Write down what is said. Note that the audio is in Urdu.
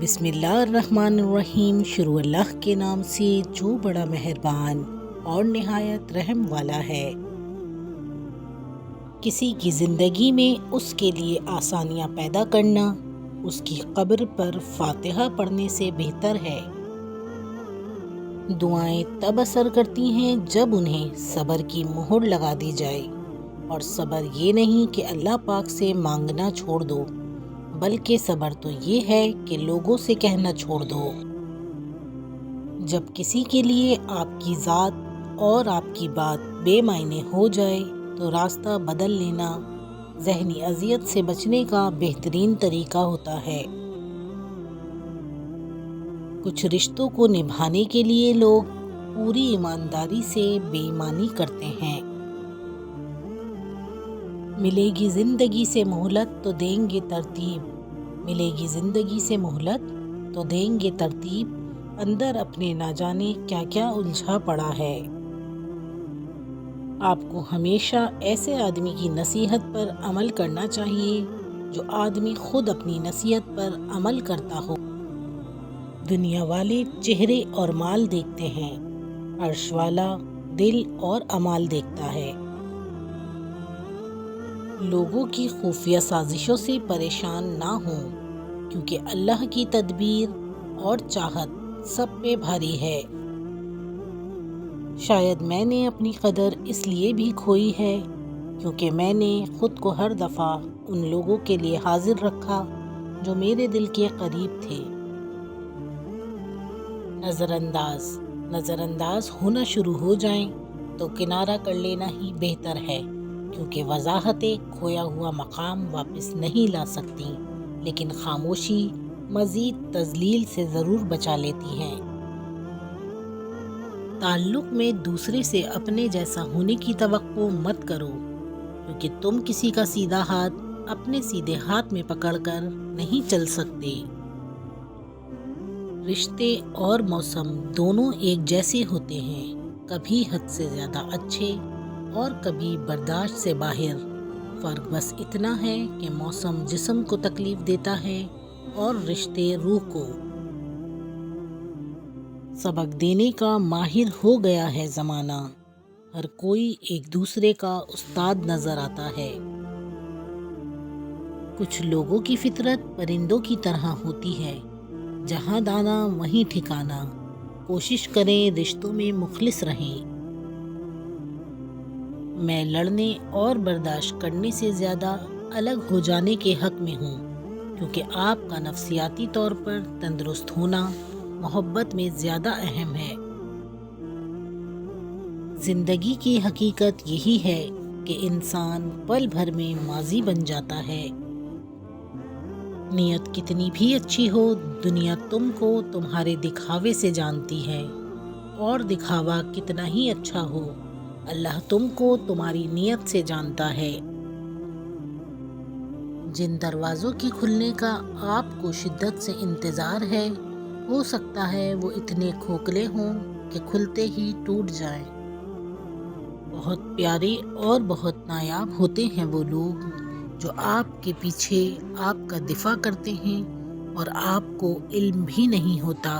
بسم اللہ الرحمن الرحیم۔ شروع اللہ کے نام سے جو بڑا مہربان اور نہایت رحم والا ہے۔ کسی کی زندگی میں اس کے لیے آسانیاں پیدا کرنا اس کی قبر پر فاتحہ پڑھنے سے بہتر ہے۔ دعائیں تب اثر کرتی ہیں جب انہیں صبر کی مہر لگا دی جائے، اور صبر یہ نہیں کہ اللہ پاک سے مانگنا چھوڑ دو، بلکہ صبر تو یہ ہے کہ لوگوں سے کہنا چھوڑ دو۔ جب کسی کے لیے آپ کی ذات اور آپ کی بات بے معنی ہو جائے تو راستہ بدل لینا ذہنی اذیت سے بچنے کا بہترین طریقہ ہوتا ہے۔ کچھ رشتوں کو نبھانے کے لیے لوگ پوری ایمانداری سے بے ایمانی کرتے ہیں۔ ملے گی زندگی سے مہلت تو دیں گے ترتیب، ملے گی زندگی سے مہلت تو دیں گے ترتیب، اندر اپنے نہ جانے کیا کیا الجھا پڑا ہے۔ آپ کو ہمیشہ ایسے آدمی کی نصیحت پر عمل کرنا چاہیے جو آدمی خود اپنی نصیحت پر عمل کرتا ہو۔ دنیا والے چہرے اور مال دیکھتے ہیں، عرش والا دل اور اعمال دیکھتا ہے۔ لوگوں کی خفیہ سازشوں سے پریشان نہ ہوں، کیونکہ اللہ کی تدبیر اور چاہت سب پہ بھاری ہے۔ شاید میں نے اپنی قدر اس لیے بھی کھوئی ہے کیونکہ میں نے خود کو ہر دفعہ ان لوگوں کے لیے حاضر رکھا جو میرے دل کے قریب تھے۔ نظر انداز ہونا شروع ہو جائیں تو کنارہ کر لینا ہی بہتر ہے، کیونکہ وضاحتیں کھویا ہوا مقام واپس نہیں لا سکتی، لیکن خاموشی مزید تذلیل سے ضرور بچا لیتی ہیں۔ تعلق میں دوسرے سے اپنے جیسا ہونے کی توقع مت کرو، کیونکہ تم کسی کا سیدھا ہاتھ اپنے سیدھے ہاتھ میں پکڑ کر نہیں چل سکتے۔ رشتے اور موسم دونوں ایک جیسے ہوتے ہیں، کبھی حد سے زیادہ اچھے اور کبھی برداشت سے باہر۔ فرق بس اتنا ہے کہ موسم جسم کو تکلیف دیتا ہے اور رشتے روح کو۔ سبق دینے کا ماہر ہو گیا ہے زمانہ، ہر کوئی ایک دوسرے کا استاد نظر آتا ہے۔ کچھ لوگوں کی فطرت پرندوں کی طرح ہوتی ہے، جہاں دانا وہیں ٹھکانا۔ کوشش کریں رشتوں میں مخلص رہیں۔ میں لڑنے اور برداشت کرنے سے زیادہ الگ ہو جانے کے حق میں ہوں، کیونکہ آپ کا نفسیاتی طور پر تندرست ہونا محبت میں زیادہ اہم ہے۔ زندگی کی حقیقت یہی ہے کہ انسان پل بھر میں ماضی بن جاتا ہے۔ نیت کتنی بھی اچھی ہو، دنیا تم کو تمہارے دکھاوے سے جانتی ہے، اور دکھاوا کتنا ہی اچھا ہو، اللہ تم کو تمہاری نیت سے جانتا ہے۔ جن دروازوں کے کھلنے کا آپ کو شدت سے انتظار ہے، ہو سکتا ہے وہ اتنے کھوکھلے ہوں کہ کھلتے ہی ٹوٹ جائیں۔ بہت پیارے اور بہت نایاب ہوتے ہیں وہ لوگ جو آپ کے پیچھے آپ کا دفاع کرتے ہیں اور آپ کو علم بھی نہیں ہوتا۔